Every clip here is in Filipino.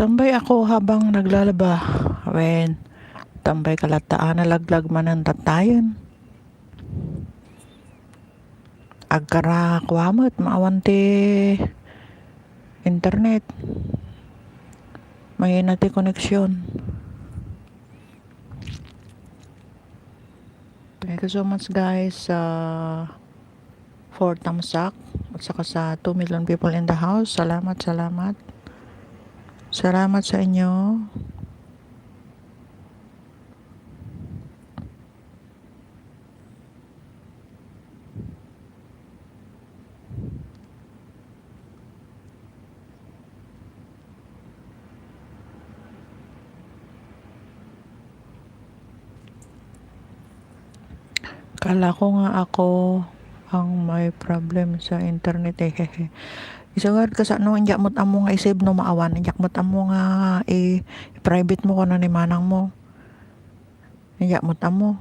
Tambay ako habang naglalaba. When tambay kalataan nalaglag man ang tatayon. Agkara kuamot maawanti internet. Mahina ti koneksyon. Thank you so much guys sa for thumbs up at saka sa 2 million people in the house. Salamat, salamat. Salamat sa inyo. Kala ko nga ako ang may problem sa internet eh. Hehe. Isagad ka sa ano, injak mo't amo nga isave no maawan. Injak mo't amo nga i-private mo ko na ni manang mo. Injak mo't amo.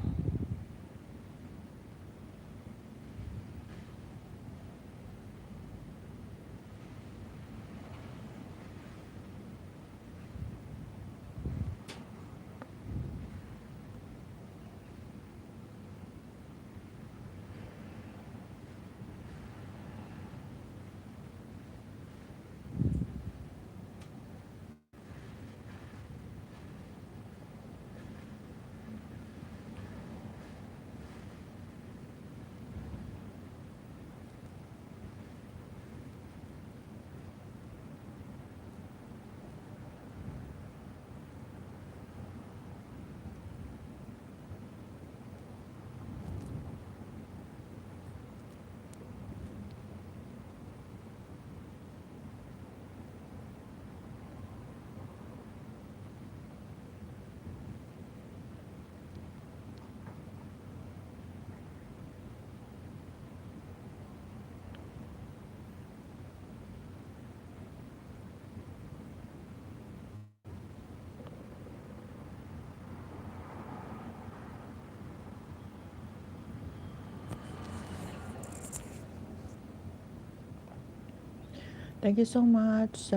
Thank you so much sa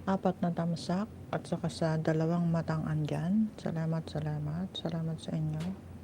4 na tamsak at saka sa 2 matang andyan. Salamat, salamat. Salamat sa inyo.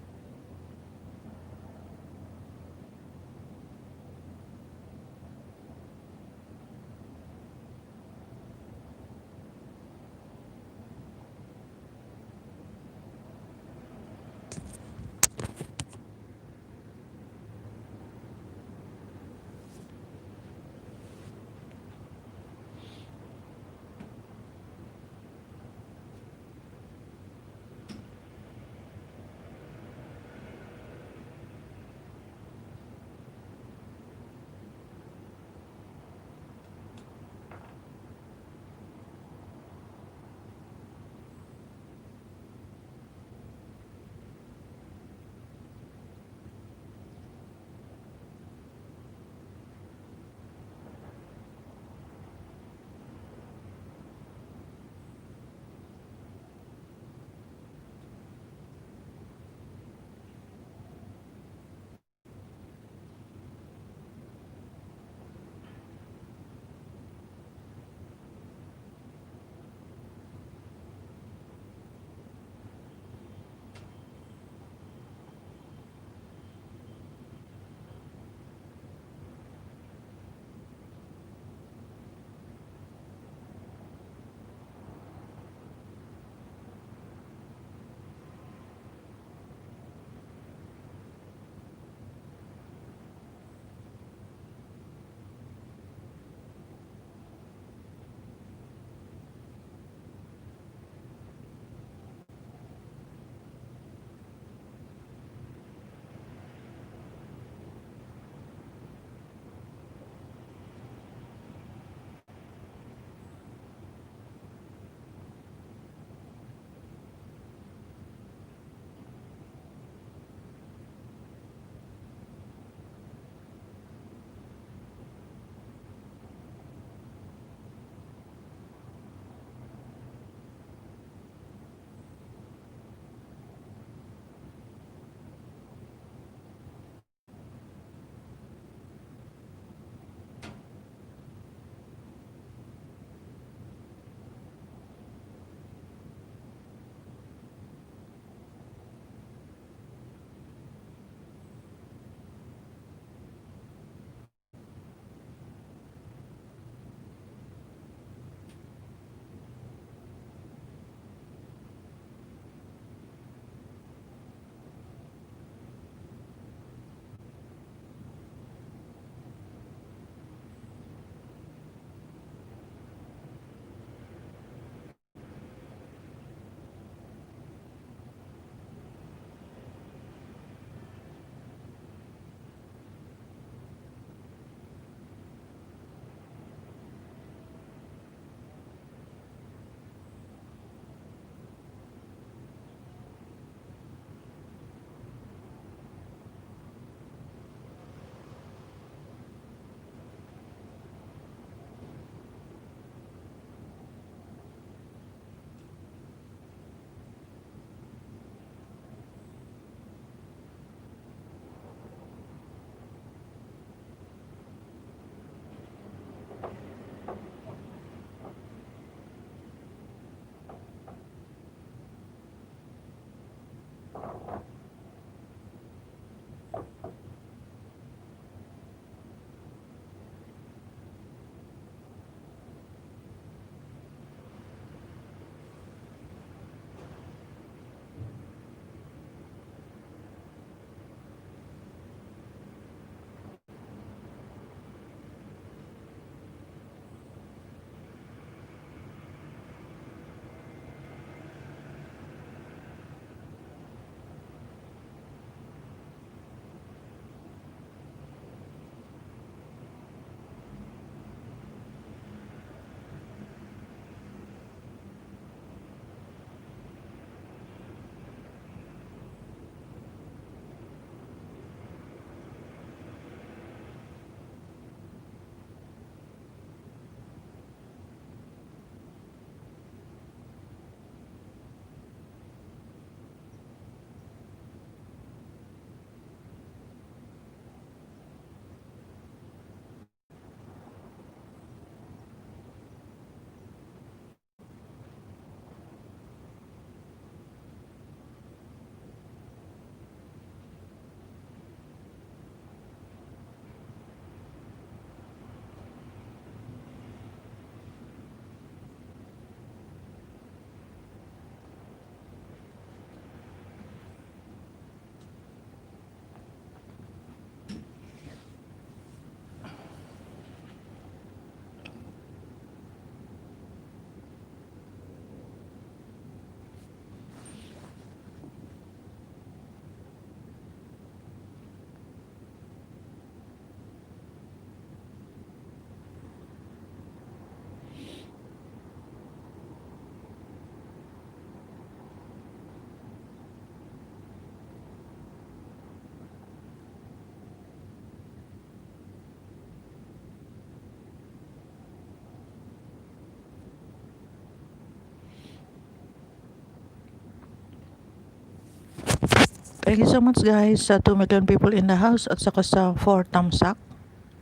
Thank you so much guys sa 2 million people in the house at saka sa 4 thumbs up.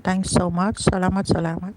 Thanks so much. Salamat, salamat.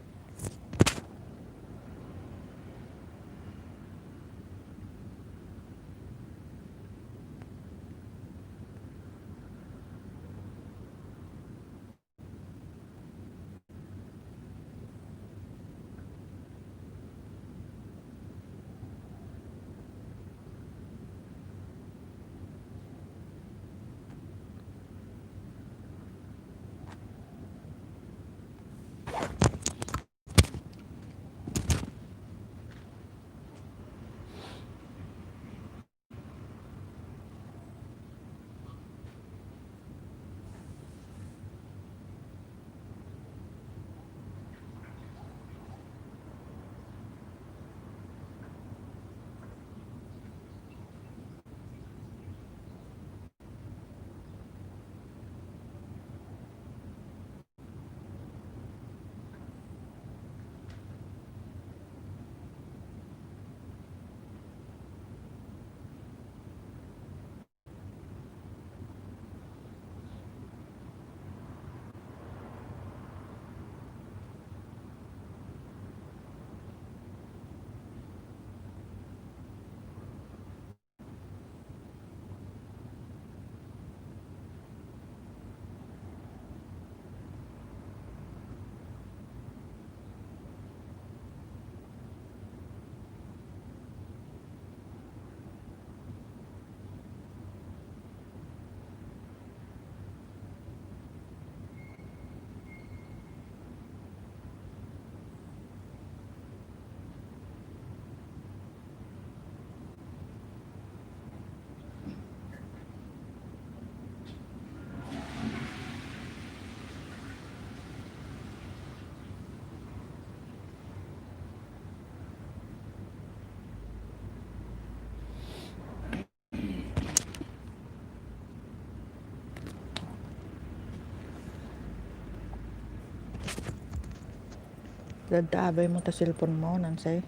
Dadabay mo ta cellphone mo, Nansay.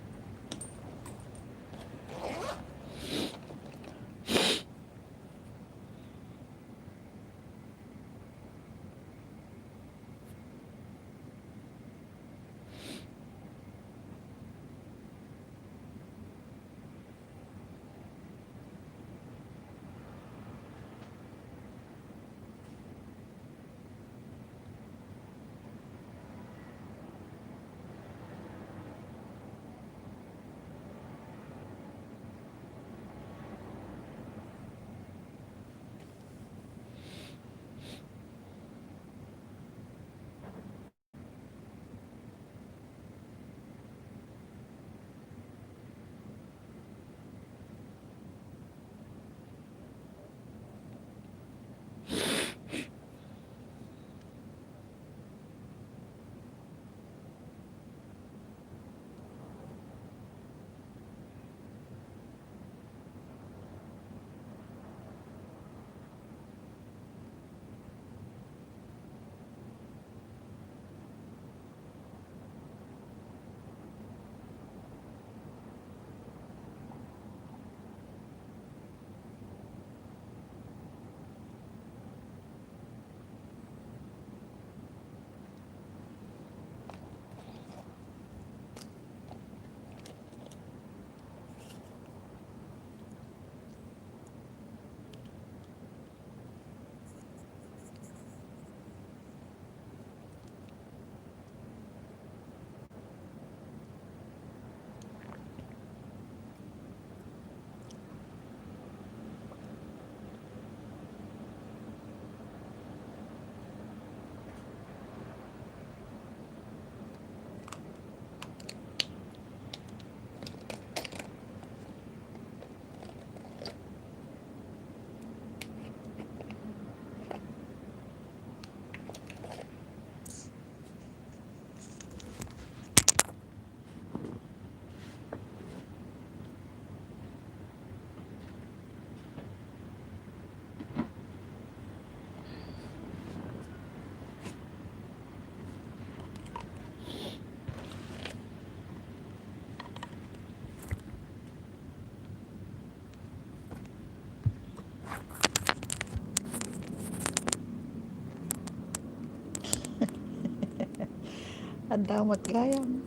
Ang damot gayam.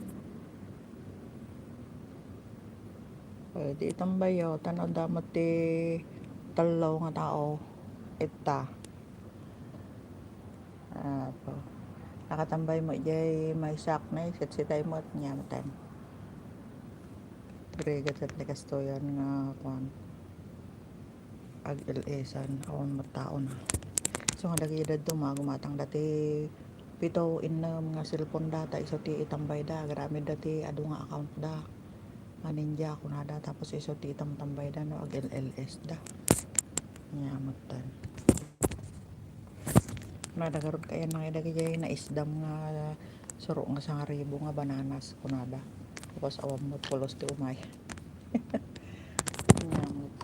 Pwede itambayo, tanaw damot ti talaw nga tao. Ita. Apo. Nakatambay mo jay may sak na isit si tayo mo at nyamatan. Gregat at nakastoyan nga kwan. Ag-elesan. Awan mo tao na. So nga lagi edad gumatang dati pito inam nga cellphone data iso ti itambay da. Grabe dati ado nga account da. Ninja ko na da tapos iso ti tambay da no ag LLS da. Nyamatan. Nadagarod kaya nang idagay na isdam nga suro nga sa ribo nga bananas kunada. Tapos awam mo pulos ti umay. Nyamot.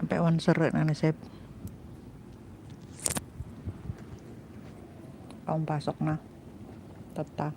Sampai wan seret na nasib. Ang pasok na. Tata.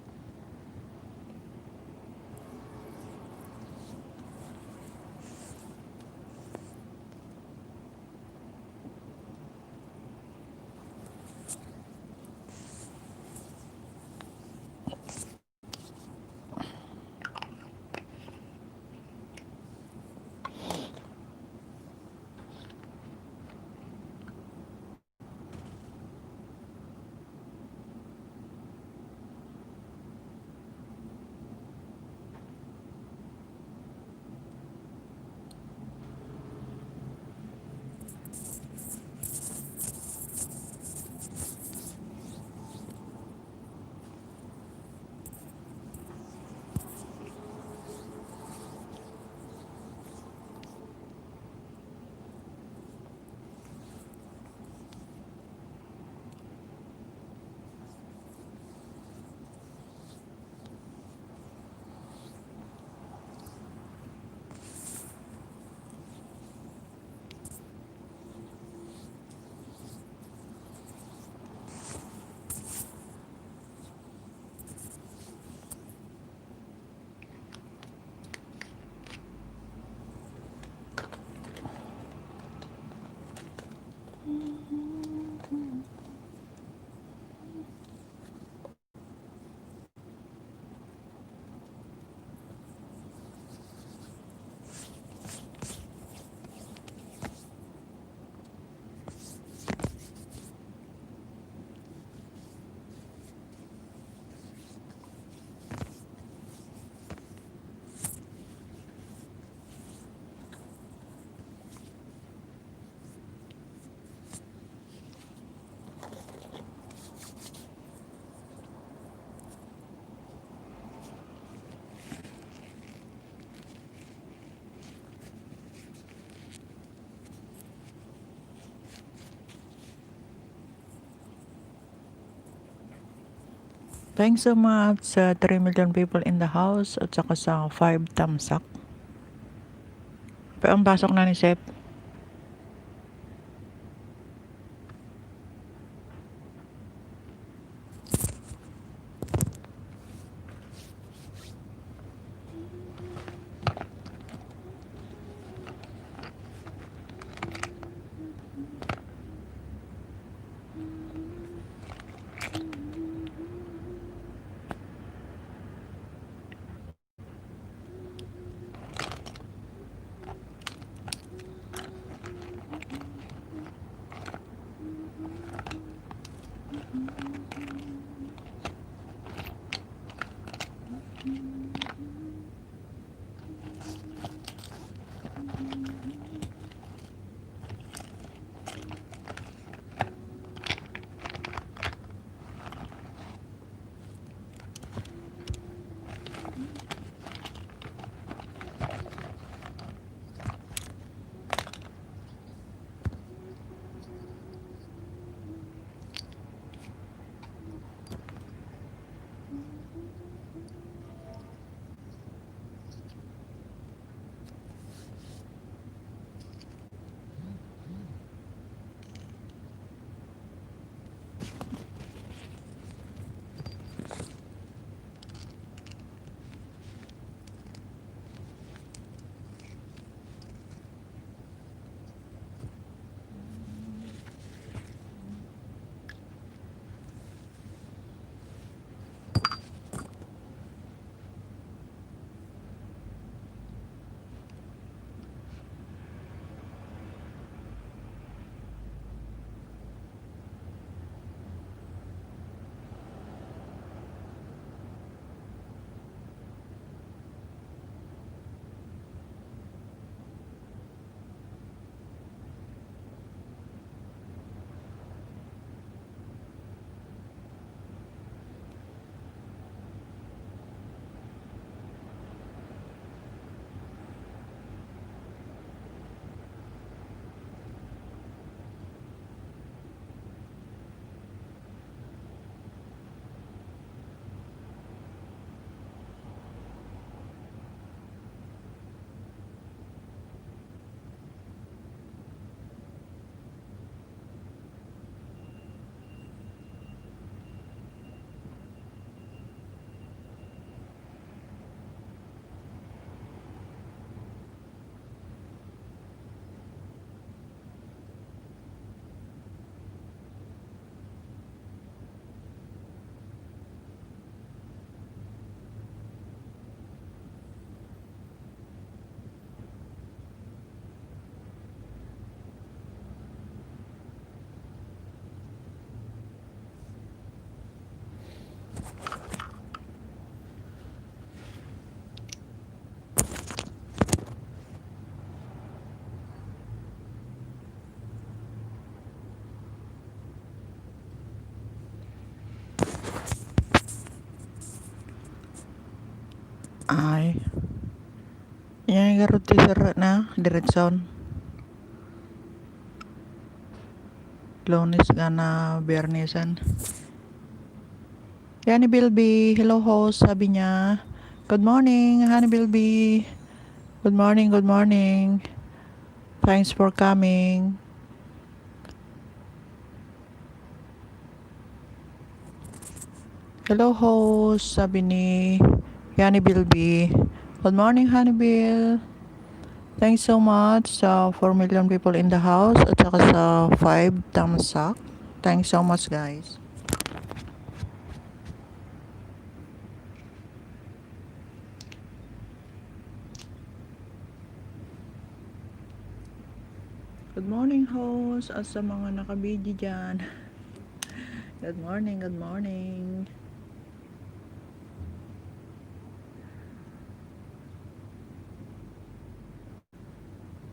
Thanks so much sa 3 million people in the house at saka sa 5 thumbs up. Pero ang pasok na ni Sep. Ay. Yan nga roti sir na diretson. Lunes gana Biyernesan. Yani Bilby, hello host, sabi niya. Good morning, Honey Bilby. Good morning, good morning. Thanks for coming. Hello host, sabi ni Yani Bilby. Good morning, Honey Bill. Thanks so much sa 4 million people in the house at saka sa 5 thumbs up. Thanks so much guys. Good morning host at sa mga nakabidyo dyan. Good morning, good morning.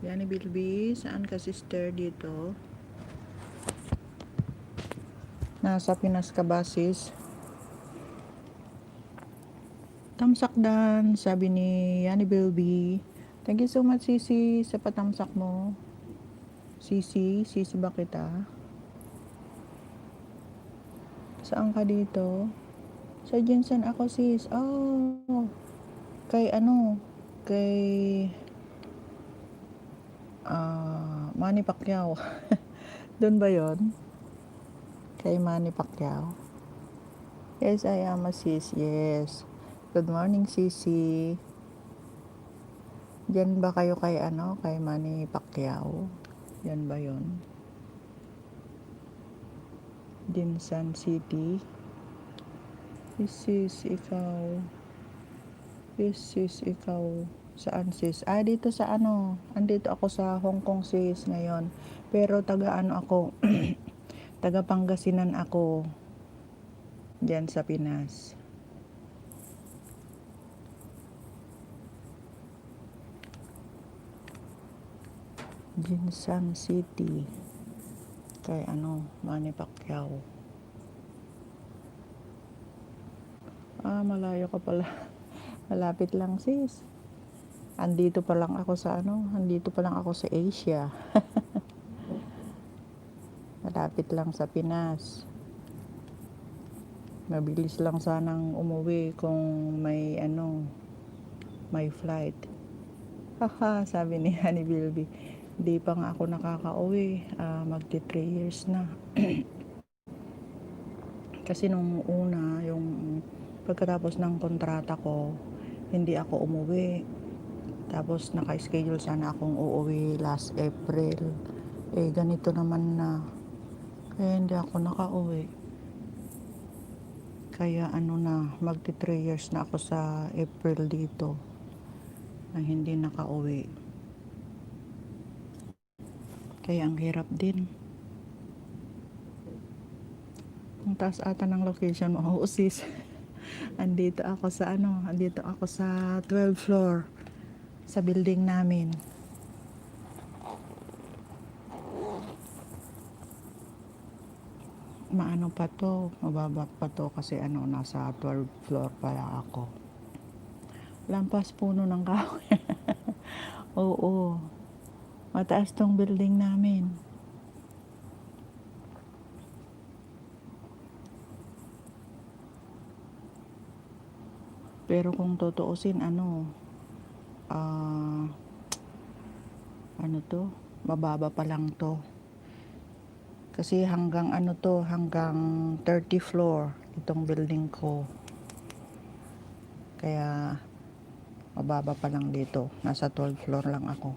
Yani Bilby, saan ka sister dito? Nasa Pinas ka ba sis? Tamsak dan, sabi ni Yani Bilby. Thank you so much Sisi sa patamsak mo. Sisi ba kita? Saan ka dito? Sa Jensen ako sis. Oh, kay ano? Kay Manny Pacquiao. Doon ba yon? Kay Manny Pacquiao. Yes, I am a sis. Yes. Good morning, sisi. Diyan ba kayo kay ano? Kay Manny Pacquiao? Yan ba yon? Jinsan City. Yes, sis, ikaw. Yes, sis, ikaw. Saan sis? Dito sa ano? Andito ako sa Hong Kong sis ngayon. Pero taga ano ako? Taga Pangasinan ako. Diyan sa Pinas. Jinsan City. Kay ano? Manny Pacquiao. Malayo ka pala. Malapit lang sis. Andito pa lang ako sa ano? Andito pa lang ako sa Asia. Malapit lang sa Pinas. Mabilis lang sanang umuwi kung may ano, may flight. Haha, sabi ni Honey Bilby. Di pa nga ako nakakauwi. Magti 3 years na. Kasi nung una, yung pagkatapos ng kontrata ko, hindi ako umuwi. Tapos naka-schedule sana akong uuwi last April. Ganito naman na. Kaya hindi ako nakauwi. Kaya ano na, magti 3 years na ako sa April dito na hindi nakauwi. Kaya ang hirap din. Ang taas ata ng location mo. Oo sis. Andito ako sa ano, andito ako sa 12th floor sa building namin. Maano pa to, mababa pa to kasi ano, nasa 12th floor pa ako. Lampas puno ng kahoy. Oo. Mataas tong building namin. Pero kung tutuusin ano, ano to, mababa pa lang to. Kasi hanggang ano to, hanggang 30 floor itong building ko. Kaya mababa pa lang dito. Nasa 12th floor lang ako.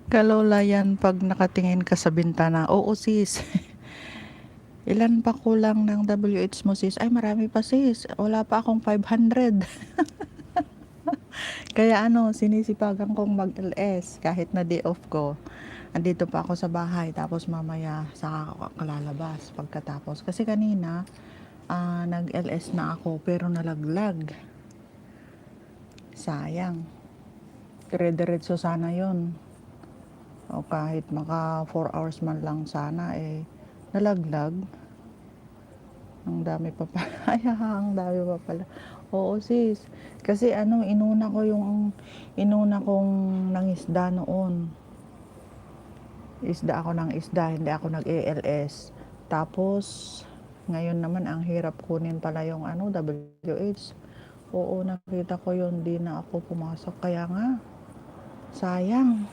Kalola yan pag nakatingin ka sa bintana. Oo sis. Ilan pa kulang ng WH mo sis? Ay marami pa sis. Wala pa akong 500. Kaya ano, sinisipagan kong mag-LS kahit na day off ko. Andito pa ako sa bahay tapos mamaya saka ako lalabas pagkatapos. Kasi kanina nag-LS na ako pero nalaglag. Sayang. Dire-diretso sana yon. O kahit maka 4 hours man lang sana nalaglag. Ang dami pa pala. Ay, ang dami pa pala. Oo, sis. Kasi ano, inuna kong nangisda noon. Isda ako ng isda, hindi ako nag-ALS. Tapos, ngayon naman, ang hirap kunin pala yung ano, WH. Oo, nakita ko yun, di na ako pumasok. Kaya nga, sayang.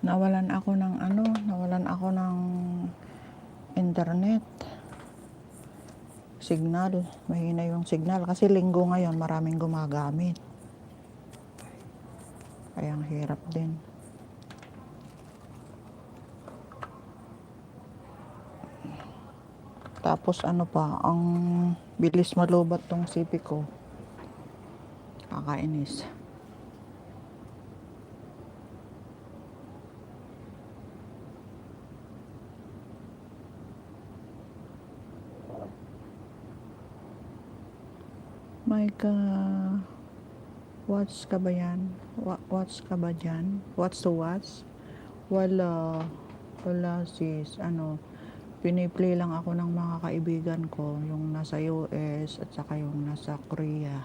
Nawalan ako ng internet. signal. Mahina yung signal. Kasi linggo ngayon, maraming gumagamit. Kaya ang hirap din. Tapos ano pa, ang bilis malubat tong CP ko. Kakainis. Micah, watch ka ba yan? Watch ka ba dyan? Watch to watch? Wala. Wala sis. Piniplay lang ako ng mga kaibigan ko. Yung nasa US at saka yung nasa Korea.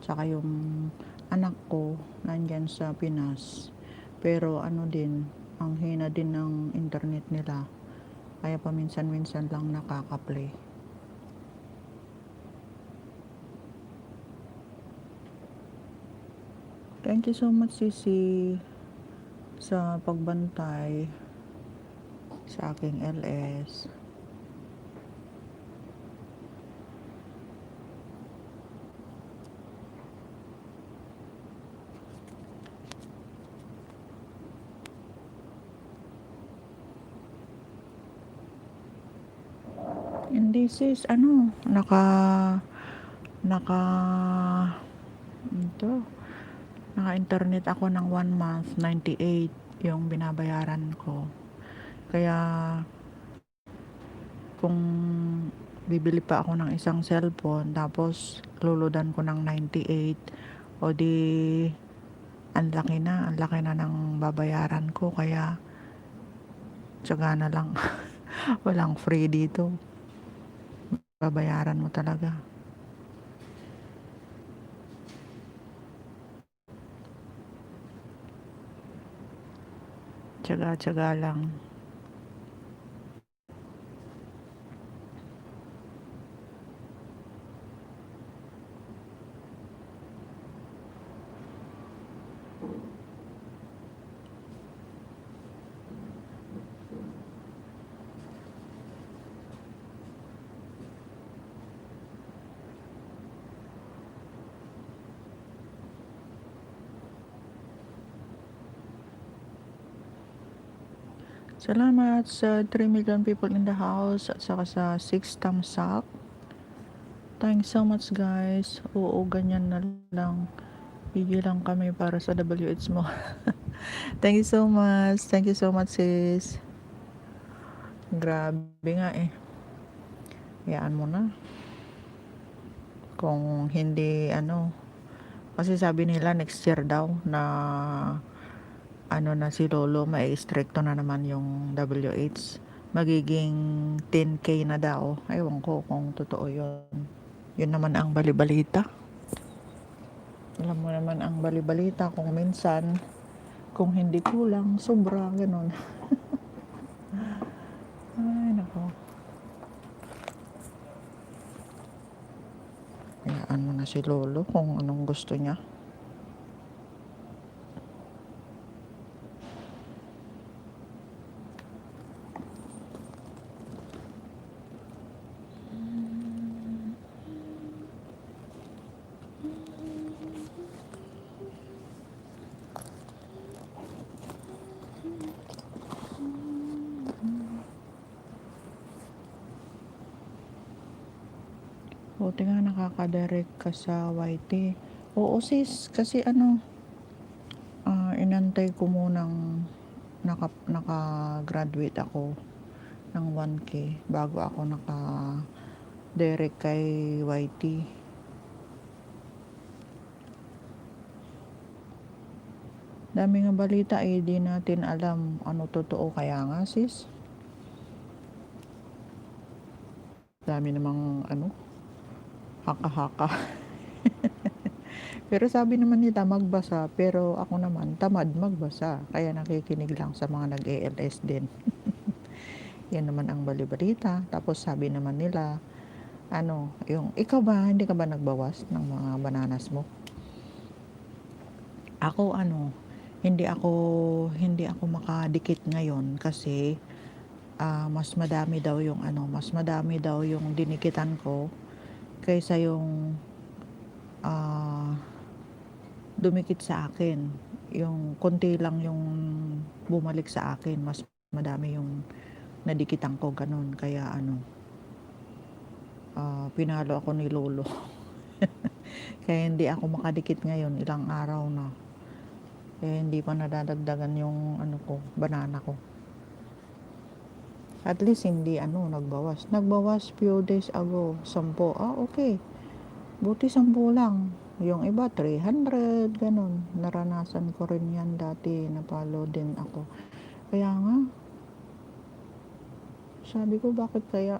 Tsaka yung anak ko nandyan sa Pinas. Pero din, ang hina din ng internet nila. Kaya paminsan-minsan lang nakaka-play. Thank you so much, Sisi, sa pagbantay sa aking LS. Hindi sis, naka ito, naka-internet ako ng 1 month, 98 yung binabayaran ko. Kaya kung bibili pa ako ng isang cellphone tapos luludan ko ng 98, o di ang laki na ng babayaran ko. Kaya tsaga na lang. Walang free dito, babayaran mo talaga. Tsaga lang. Salamat sa 3 million people in the house at saka sa 6 thumbs up. Thanks so much guys. Oo, ganyan na lang. Bigyan lang kami para sa WH mo. Thank you so much. Thank you so much sis. Grabe nga eh. Hayaan mo na. Kung hindi kasi sabi nila next year daw na na si Lolo, mai-stricto na naman yung WH. Magiging 10K na daw. Ewan ko kung totoo yun. Yun naman ang balibalita. Alam mo naman ang balibalita kung minsan, kung hindi kulang, sobra, ganun. Ay, nako. Hayaan mo na si Lolo kung anong gusto niya. Buti nga nakaka-direct ka sa YT. Oo sis, kasi inantay ko munang naka-graduate ako ng 1K bago ako naka-direct kay YT. Dami nga balita di natin alam ano totoo, kaya nga sis. Dami namang haka-haka. Pero sabi naman nila magbasa, pero ako naman tamad magbasa. Kaya nakikinig lang sa mga nag-ALS din. Yan naman ang balibalita. Tapos sabi naman nila, yung ikaw ba, hindi ka ba nagbawas ng mga bananas mo? Ako hindi ako makadikit ngayon kasi mas madami daw yung mas madami daw yung dinikitan ko kaysa yung ah, dumikit sa akin. Yung konti lang yung bumalik sa akin, mas madami yung nadikitan ko, ganun. Kaya pinalo ako ni lolo. Kaya hindi ako makadikit ngayon, ilang araw na. Kaya hindi pa nadadagdagan yung banana ko. At least hindi nagbawas. Nagbawas few days ago, 10. Okay. Buti 10 lang. Yung iba 300, ganun. Naranasan ko rin yan dati, napalo din ako. Kaya nga, sabi ko bakit kaya?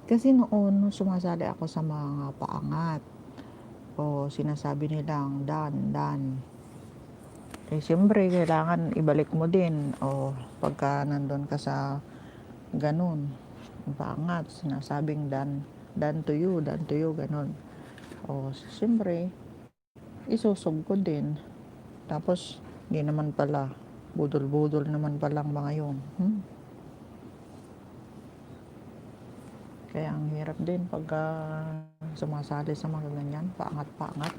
Kasi noon sumasali ako sa mga paangat. O sinasabi nilang dan. Eh siyempre kailangan ibalik mo din. O pagka nandun ka sa ganun, paangat, sinasabing dan to you, ganun. O siyempre, isusog ko din. Tapos, hindi naman pala. Budol-budol naman palang mga yun. Kaya ang hirap din pagka sumasali sa mga ganyan, paangat-paangat.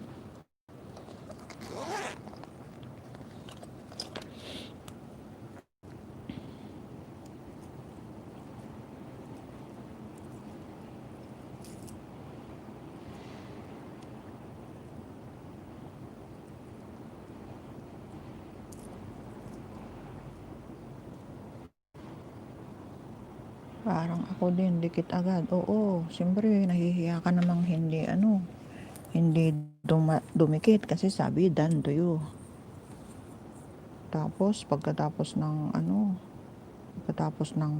Parang ako din, dikit agad. Oo, siyempre, nahihiya ka namang hindi dumikit kasi sabi, done to you. Tapos, pagkatapos ng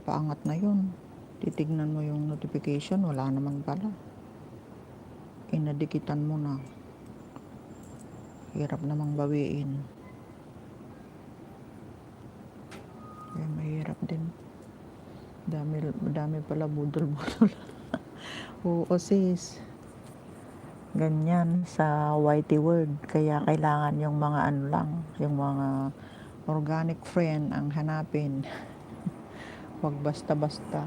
paangat na yun, titignan mo yung notification, wala naman pala. Inadikitan mo na. Hirap namang bawiin. Kaya mahirap din. Dami pala budol-budol. Oo sis. Ganyan sa YT Word. Kaya kailangan yung mga yung mga organic friend ang hanapin. Huwag basta-basta.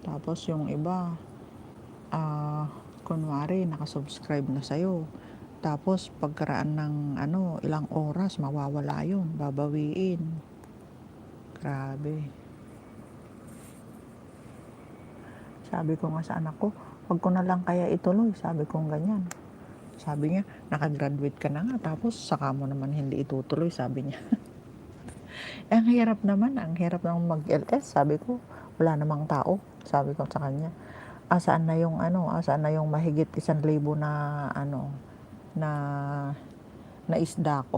Tapos yung iba, kunwari nakasubscribe na sa'yo. Tapos pagkaraan ng ilang oras, mawawala yun, babawiin. Grabe. Sabi ko nga sa anak ko, wag ko na lang kaya ituloy, sabi ko ganyan. Sabi niya, nakagraduate ka na nga, tapos saka mo naman hindi itutuloy, sabi niya. Ang hirap naman mag-LS, sabi ko, wala namang tao, sabi ko sa kanya. Saan na yung mahigit 1,000 na na na isda ko.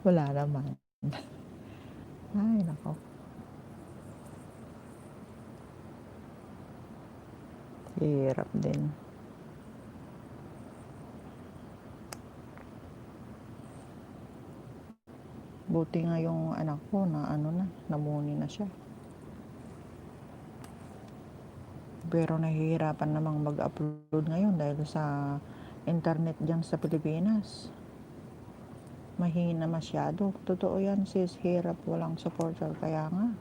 Wala naman. Ay, nako. Hirap din. Buti nga yung anak ko na namuni na siya. Pero nahihirapan namang mag-upload ngayon dahil sa internet dyan sa Pilipinas. Mahina masyado. Totoo yan sis, hirap, walang supporter. Kaya nga.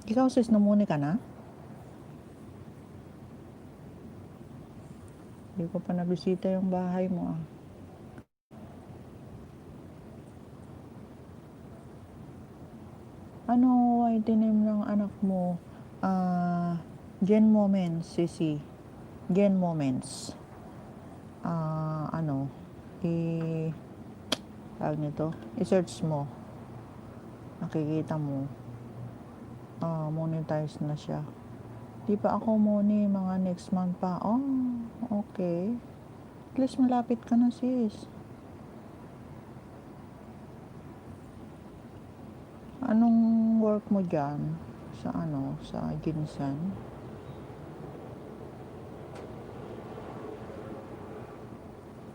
Ikaw sis, namuni ka na? Hindi ko pa nabisita yung bahay mo Ano YT name ng anak mo? Gen Moments, Sisi. Gen Moments. Tawag nito, i-search mo. Nakikita mo. Monetize na siya. Di pa ako mga next month pa. Oh, okay. At least malapit ka na sis. Anong work mo dyan? Sa Ginsan?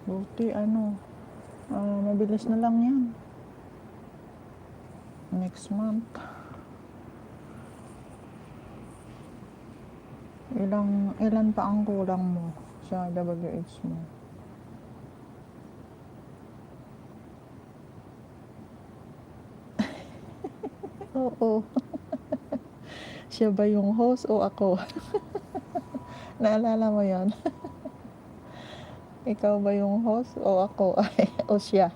Buti mabilis na lang yan. Next month. Ilan pa ang kulang mo sa WH mo? Oo. Siya ba yung host o ako? Naalala mo yon? Ikaw ba yung host o ako? O siya?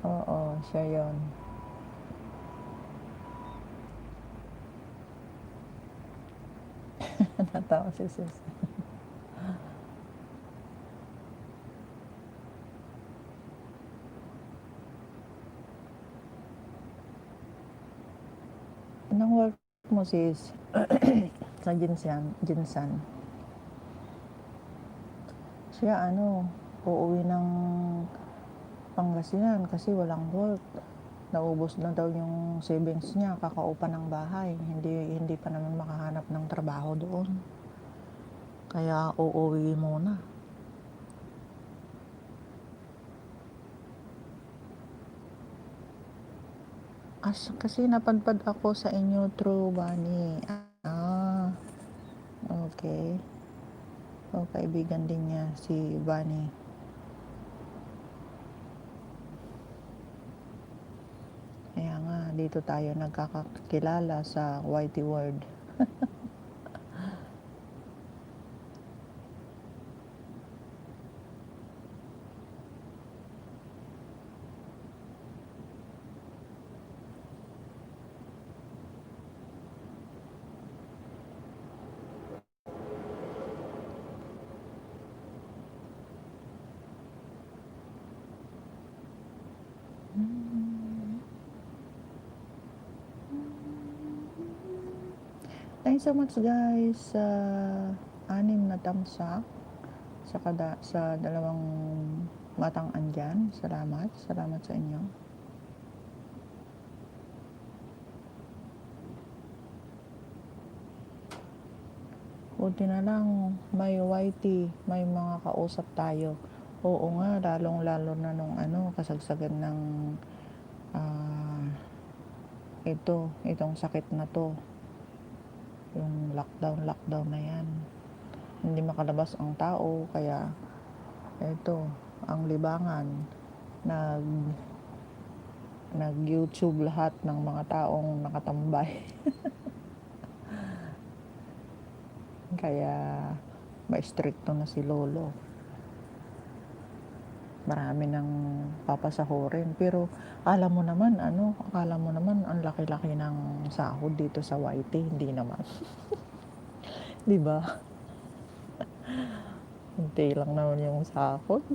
Oo, siya yon. Natawa si sis. Anong work mo sis? Sa Jinsan. Siya uuwi ng Pangasinan kasi walang work. Naubos na daw yung savings niya, kakaupa ng bahay. Hindi pa naman makahanap ng trabaho doon. Kaya uuwi muna. Kasi napadpad ako sa inyo through Bunny. Okay. Kaibigan din niya si Bunny. Kaya nga, dito tayo nagkakakilala sa YT Word. Thanks so much guys sa 6 na thumbs up sa 2 matang andyan. Salamat sa inyo. Buti na lang may YT, may mga kausap tayo. Oo nga, lalong-lalo na nung kasagsagan ng itong sakit na to. Yung lockdown na yan. Hindi makalabas ang tao, kaya ang libangan. Nag-YouTube lahat ng mga taong nakatambay. Kaya ma-stricto na si Lolo. Marami nang papasahurin. Pero akala mo naman ang laki-laki ng sahod dito sa YT. Hindi naman. Di ba? Hindi lang naman yung sahod.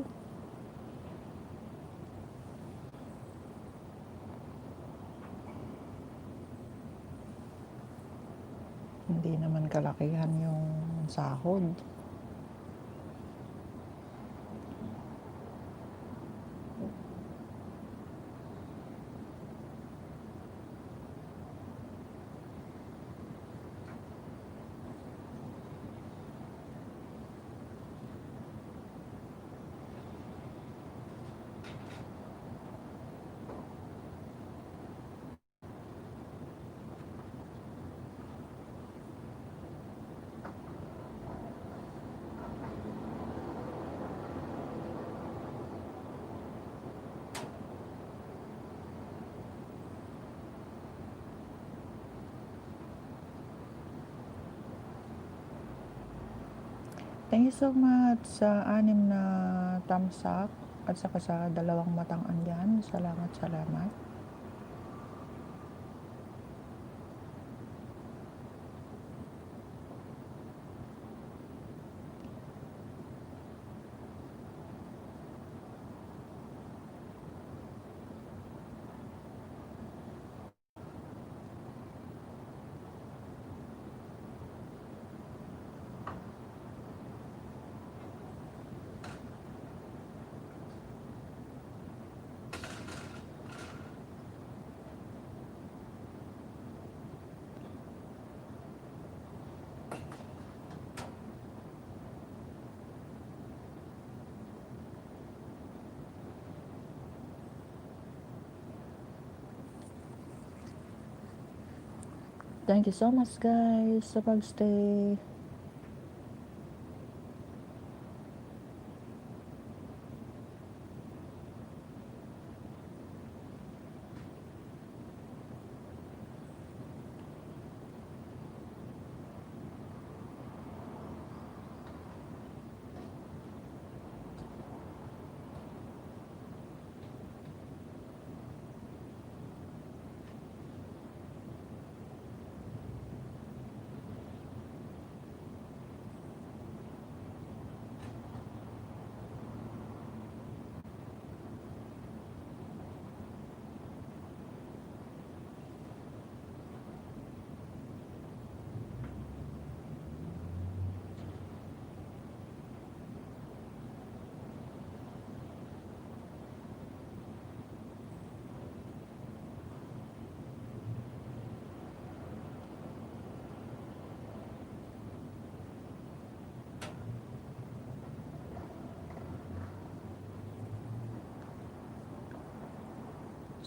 Hindi naman kalakihan yung sahod. Thank you so much sa 6 na thumbs up at saka sa 2 matang andyan. Salamat. Thank you so much guys sa pagstay.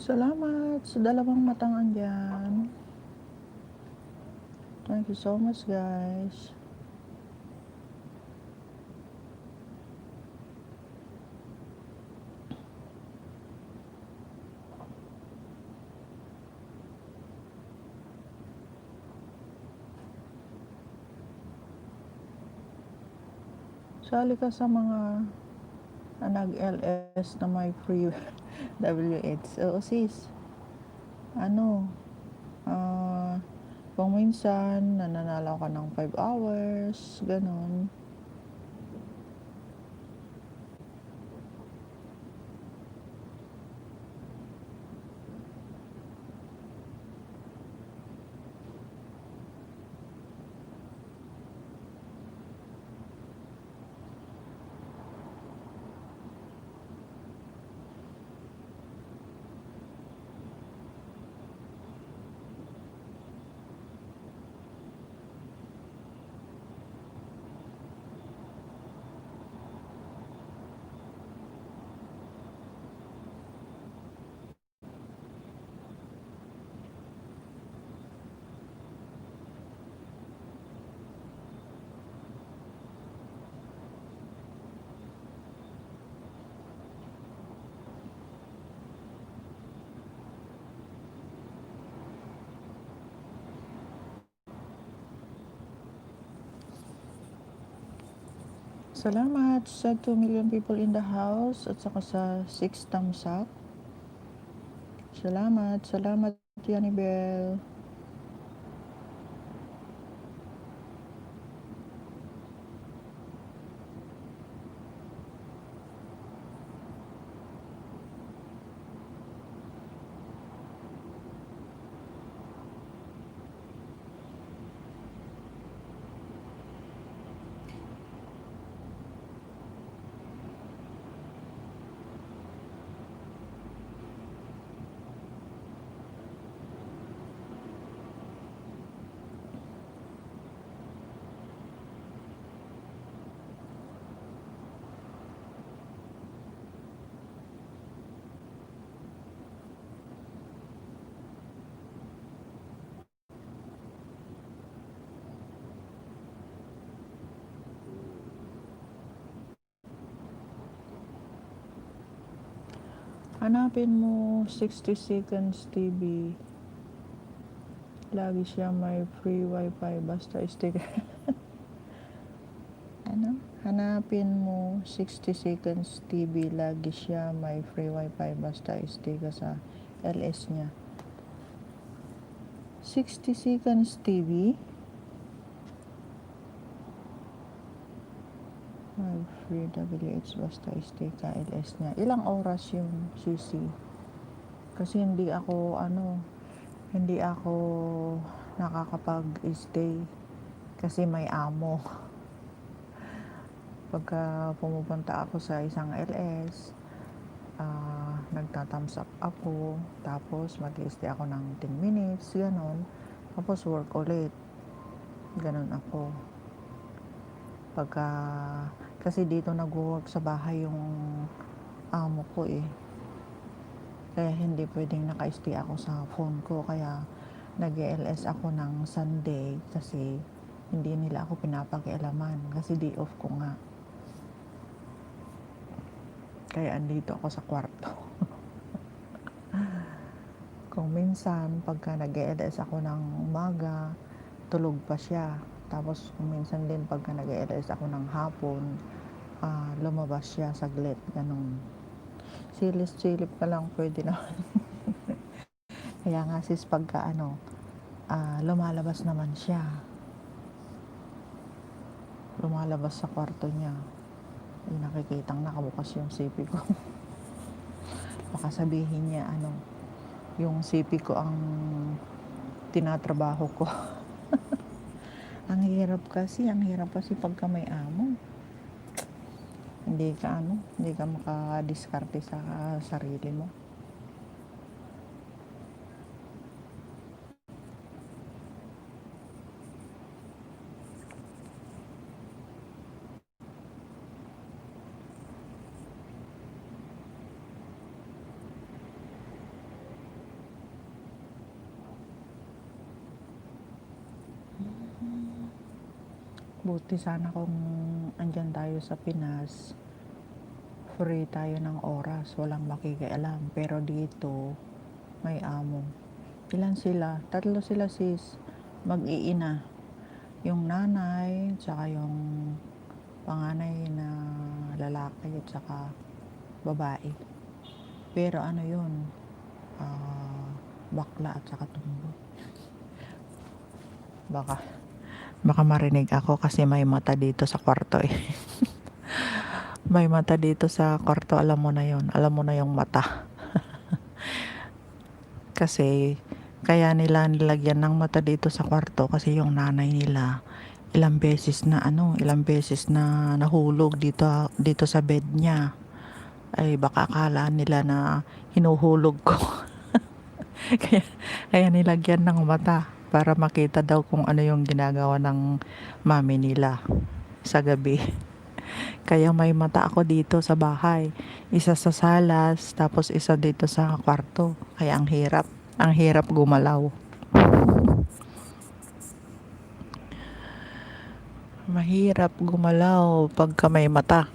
Salamat sa dalawang matang andyan. Thank you so much guys. Sali ka sa mga nag-LS na may free WH. Oo sis, ano, kung minsan nananalo ka ng 5 hours, ganon. Salamat sa 2 million people in the house at saka sa 6 thumbs up. Salamat Yanibel. Hanapin mo 60 Seconds TV. Lagi siya may free wifi basta stick. Ano? Hanapin mo 60 Seconds TV. Lagi siya may free wifi basta stay ka sa LS niya. 60 Seconds TV. May free WH basta stay ka LS niya. Ilang oras yung CC? Kasi hindi ako nakakapag-stay kasi may amo. Pagka pumupunta ako sa isang LS, nagta-thumbs up ako, tapos mag-stay ako ng 10 minutes, ganon. Tapos work ulit. Ganon ako. Kasi dito nag-work sa bahay yung amo ko eh. Kaya hindi pwedeng naka-stay ako sa phone ko. Kaya nag-ELS ako ng Sunday kasi hindi nila ako pinapakialaman kasi day off ko nga. Kaya andito ako sa kwarto. Kung minsan, pagka nag-ELS ako ng umaga, tulog pa siya. Tapos kung minsan din pagka nag-ELS ako ng hapon, lumabas siya saglit, ganun. Silis-silip ka lang pwede na. Kaya nga sis, pagka lumalabas naman siya. Lumalabas sa kwarto niya. Ay, nakikitang nakabukas yung CP ko. Baka sabihin niya, yung CP ko ang tinatrabaho ko. Ang hirap kasi pagka may amo. Hindi ka makadiskarte sa sarili mo. Buti sana kung andyan tayo sa Pinas, free tayo ng oras, walang makikialam. Pero dito, may amo. Ilan sila? 3 sila sis, mag-iina. Yung nanay, tsaka yung panganay na lalaki, at tsaka babae. Pero yun, bakla at tsaka tumbo. Baka marinig ako kasi may mata dito sa kwarto eh. May mata dito sa kwarto, alam mo na yun. Alam mo na yung mata. Kasi kaya nila nilagyan ng mata dito sa kwarto kasi yung nanay nila ilang beses na nahulog dito sa bed niya. Ay baka akala nila na hinuhulog ko. kaya, kaya nilagyan ng mata para makita daw kung ano yung ginagawa ng mami nila sa gabi. Kaya may mata ako dito sa bahay. Isa sa salas, tapos isa dito sa kwarto. Kaya ang hirap. Ang hirap gumalaw. Mahirap gumalaw pagka may mata.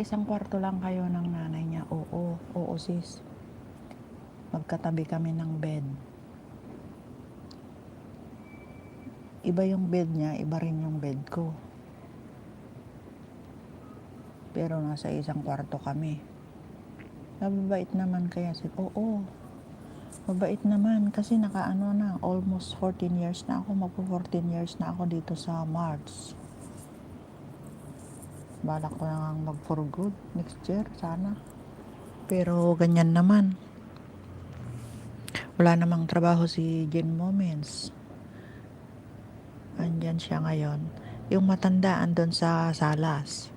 Isang kwarto lang kayo ng nanay niya. Oo sis. Magkatabi kami ng bed. Iba yung bed niya, iba rin yung bed ko. Pero nasa isang kwarto kami. Mababait naman kaya sis. Oo. Mabait naman kasi almost 14 years na ako. Magpo 14 years na ako dito sa March. Balak ko lang mag for good next year sana. Pero ganyan naman. Wala namang trabaho si Jen Moments. Andyan siya ngayon. Yung matanda andun sa salas.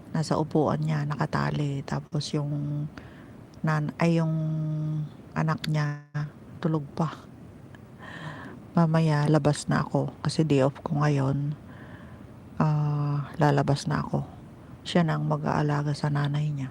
Nasa upuan niya, nakatali. Tapos yung anak niya, tulog pa. Mamaya, labas na ako. Kasi day off ko ngayon. Lalabas na ako. Siya na ang mag-aalaga sa nanay niya.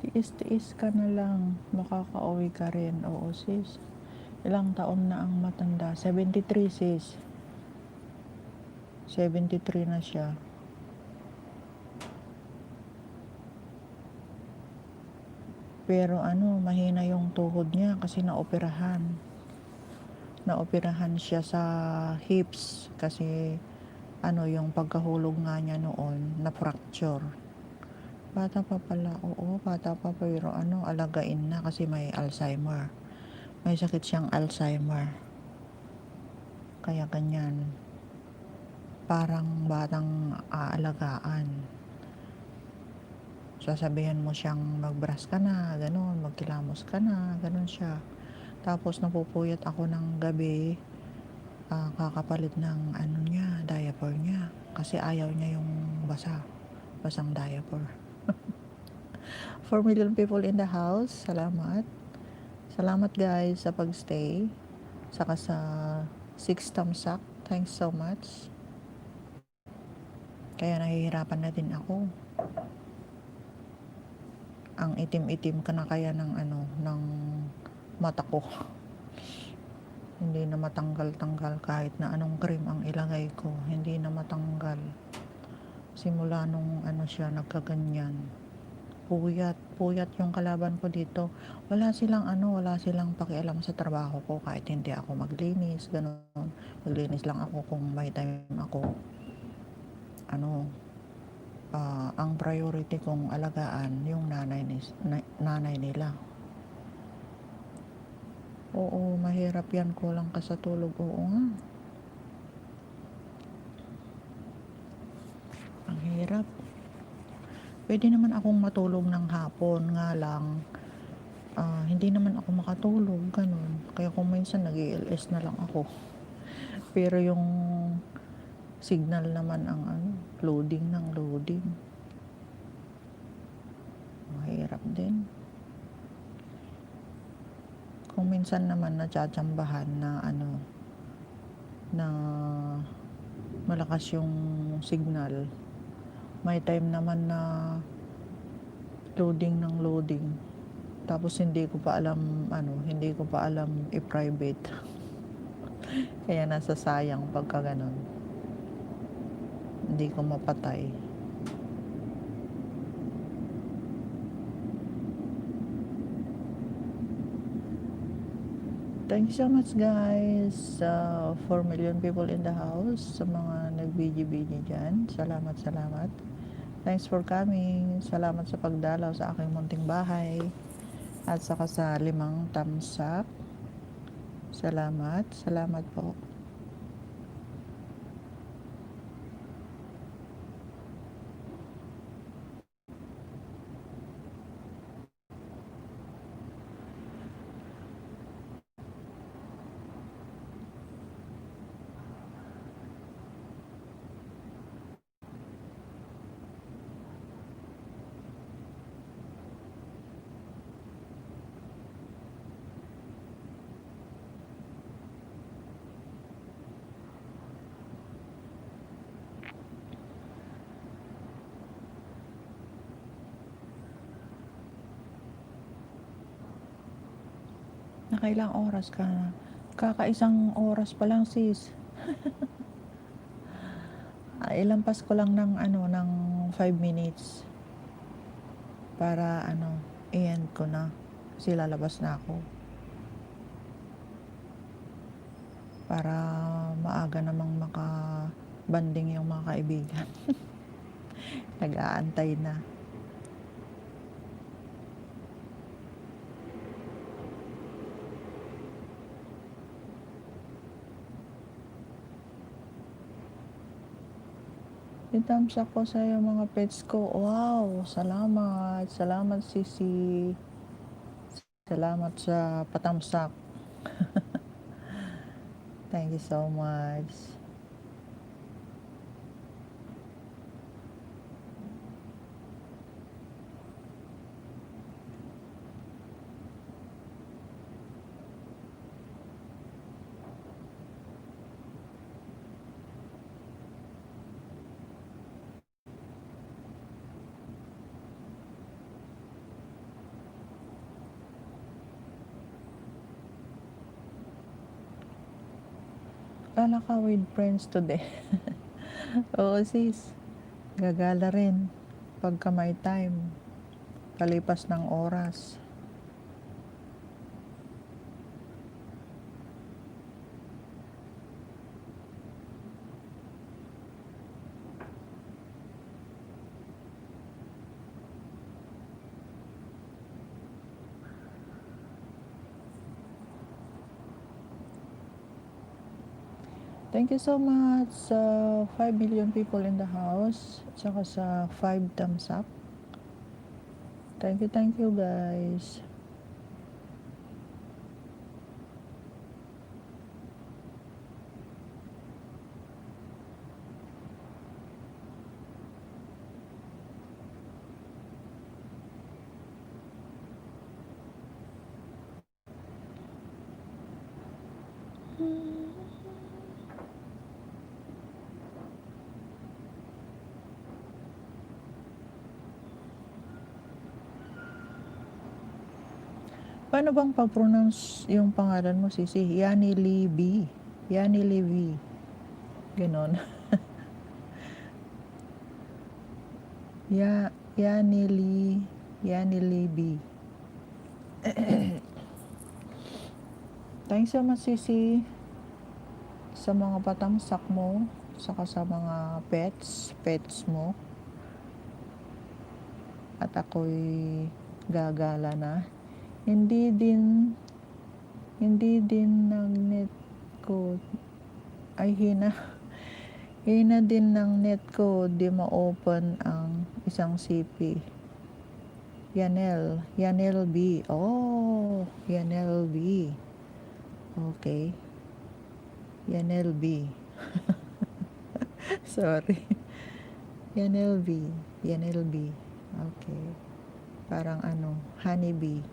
Tiis-tiis ka na lang. Makakauwi ka rin. Oo sis. Ilang taon na ang matanda? 73 sis. 73 na siya. Pero mahina yung tuhod niya kasi naoperahan. naoperahan siya sa hips kasi ano yung pagkahulog nga niya noon na fracture. Bata pa pala, oo, bata pa pero ano, alagain na kasi may Alzheimer. May sakit siyang Alzheimer. Kaya ganyan. Parang batang aalagaan. Sasabihan mo siyang mag-brush ka na, ganun, magkilamos ka na, ganun siya. Tapos napupuyat ako ng gabi, kakapalit ng ano niya, diaper niya. Kasi ayaw niya yung basang diaper. 4 million people in the house, salamat. Salamat guys sa pagstay. Saka sa 6 thumbs up, thanks so much. Kaya nahihirapan na din ako. Ang itim-itim ka na kaya ng ano, ng mata ko. Hindi na matanggal-tanggal kahit na anong cream ang ilagay ko. Hindi na matanggal. Simula nung ano siya, nagkaganyan. Puyat yung kalaban ko dito. Wala silang pakialam sa trabaho ko kahit hindi ako maglinis, ganun. Maglinis lang ako kung may time ako. Ano, ang priority kong alagaan yung nanay nila. Oo, mahirap yan, kulang ka sa tulog. Oo nga. Ang hirap. Pwede naman akong matulog ng hapon nga lang. Hindi naman ako makatulog, ganun. Kaya kung minsan nag-i-LS na lang ako. Pero yung signal naman ang ano, loading ng loading. Mahirap din. Kung minsan naman natsatsambahan na ano, na malakas yung signal, may time naman na loading ng loading. Tapos hindi ko pa alam i-private. Kaya nasasayang pagka ganun. Hindi ko mapatay. Thank you so much guys. 4 million people in the house. Sa mga nag-BG dyan. Salamat. Thanks for coming. Salamat sa pagdalaw sa aking munting bahay. At saka sa 5 thumbs up. Salamat po. Nakailang oras ka na? Kakaisang oras pa lang sis. Ilampas ko lang ng 5 minutes para i-end ko na kasi lalabas na ako para maaga namang makabanding yung mga kaibigan. Nag-aantay na. I-thumbs up ko sa iyo mga pets ko. Wow, salamat Sisi. Salamat sa pa-thumbs up. Thank you so much. Kala ka with friends today. Oo sis, gagala rin pagka may time, kalipas ng oras. Thank you so much sa 5 million people in the house, tsaka sa 5 thumbs up. Thank you guys. Paano bang pag-pronounce yung pangalan mo, Sisi? Yani Libby. Yani Libby. Ganon. Yani Libby. Thanks so much, Sisi, sa mga patamsak mo, saka sa mga pets mo. At ako'y gagala na. Hindi din ng net ko ay hina din ng net ko, di ma-open ang isang CP. Yanel B. Oh, Yanel B. Okay. Yanel B. Sorry. Yanel B. Okay. Parang honey bee.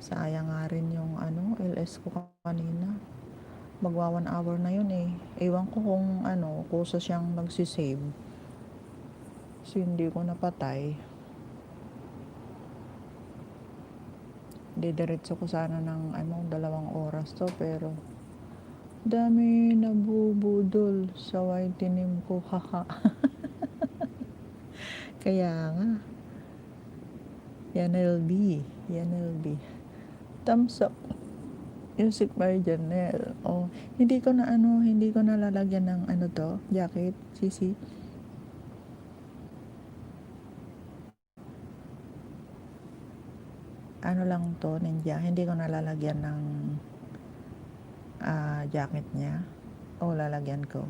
Sayang nga rin yung LS ko kanina. Magwa 1 hour na yun eh. Ewan ko kung kusa siyang magsisave. So hindi ko napatay. Didiretso ko sana ng 2 oras to, pero dami nabubudol sa whitening ko, haha. Kaya nga. Yan LB. Thumbs up. Music by Janelle. Oh, hindi ko na lalagyan ng jacket, Sisi. Lang to, ninja. Hindi ko na lalagyan ng jacket niya. O lalagyan ko.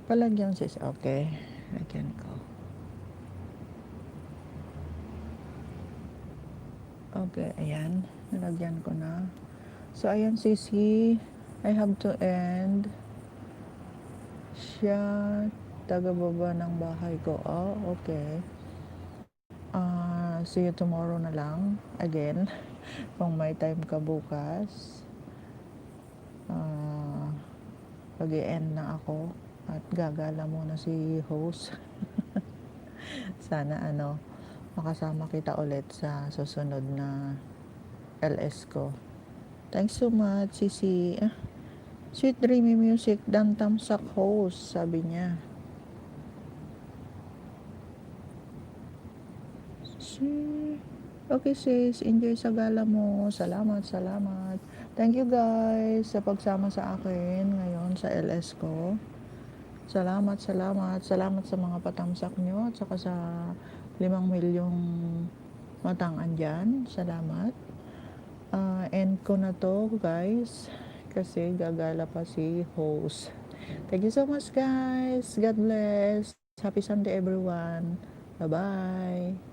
Palagyan, sis. Okay. Lagyan ko. Okay, ayan. Nalagyan ko na. So, ayan, Sisi. I have to end. Siya, taga-baba ng bahay ko. Oh, okay. See you tomorrow na lang. Again. Kung may time ka bukas. Pag-i-end na ako. At gagala muna si host. Sana makasama kita ulit sa susunod na LS ko. Thanks so much, Sisi. Sweet Dreamy Music, Dan Tamsak host, sabi niya. Okay sis, enjoy sa gala mo. Salamat. Thank you guys sa pagsama sa akin ngayon sa LS ko. Salamat sa mga patamsak nyo at saka sa 5 milyong matang andyan. Salamat. End ko na to guys kasi gagala pa si host. Thank you so much guys. God bless. Happy Sunday everyone. Bye-bye.